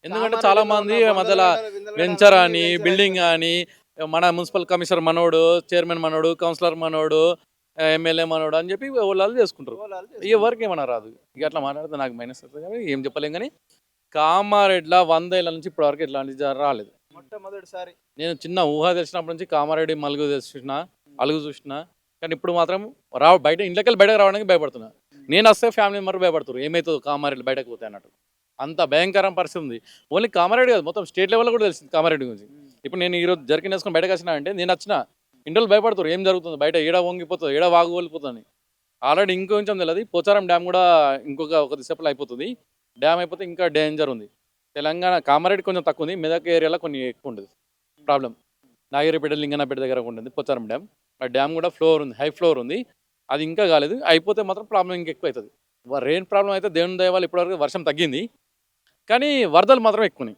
ఎందుకంటే చాలా కామారెడ్డిలో మంది ఉన్న మధ్యలో బొందలగడ్డ విందలగడ్డ వెంచర్ అన్ని అని వెంచర్ బిల్డింగ్ అయిపోయినాయి. అని మన మున్సిపల్ కమిషనర్ మనోడు, చైర్మన్ మనోడు, కౌన్సిలర్ మనోడు, ఎమ్మెల్యే మనోడు అని చెప్పి వాళ్ళు చేసుకుంటారు. ఓలాలు చేసుకుంటారు. ఎవరికి ఏమన్నా రాదు. ఇక అట్లా మాట్లాడితే నాకు మైనస్ అవుతుంది కానీ ఏం చెప్పలేం కానీ కామారెడ్డిలో 100 ఏళ్ళ నుంచి ఇప్పటివరకు ఇట్లాంటి రాలేదు. మొట్టమొదటిసారి నేను చిన్న ఊహ తెలిసినప్పటి నుంచి కామారెడ్డి మలుగు చూసిన, అలుగు చూసిన. కానీ ఇప్పుడు మాత్రం బయట ఇంట్లోకెళ్ళి బయటకు రావడానికి భయపడుతున్నా. నేను వస్తే ఫ్యామిలీ మెంబర్ భయపడుతున్నారు. ఏమవుతుందో కామారెడ్డి బయటకు పోతే అన్నట్టు. అంత భయంకరం పరిస్థితి ఉంది. ఓన్లీ కామారెడ్డి కాదు మొత్తం స్టేట్ లెవెల్లో కూడా తెలిసింది కామారెడ్డి గురించి. ఇప్పుడు నేను ఈరోజు జర్కిన్ వేసుకొని బయటకు వచ్చినా అంటే నేను వచ్చిన ఇంట్లో భయపడుతారు ఏం జరుగుతుంది బయట ఏడ వంగిపోతుంది ఏడ వాగు వెళ్ళిపోతుంది. ఆల్రెడీ ఇంకొంచెం తెలియదు పోచారం డ్యామ్ కూడా ఒక దిశలో అయిపోతుంది. డ్యామ్ అయిపోతే ఇంకా డేంజర్ ఉంది. తెలంగాణ కామారెడ్డి కొంచెం తక్కువ ఉంది, మెదక్ ఏరియాలో కొన్ని ఎక్కువ ఉంటుంది ప్రాబ్లం. నాగిరిపేట లింగనపేట దగ్గర ఉంటుంది పోచారం డ్యామ్. ఆ డ్యామ్ కూడా ఫ్లోర్ ఉంది, హై ఫ్లోర్ ఉంది. అది ఇంకా కాలేదు. అయిపోతే మాత్రం ప్రాబ్లం ఇంకెక్కువ అవుతుంది. రెయిన్ ప్రాబ్లం అయితే దేవుని దయ వల్ల ఇప్పటివరకు వర్షం తగ్గింది. కానీ వరదలు మాత్రం ఎక్కువనే.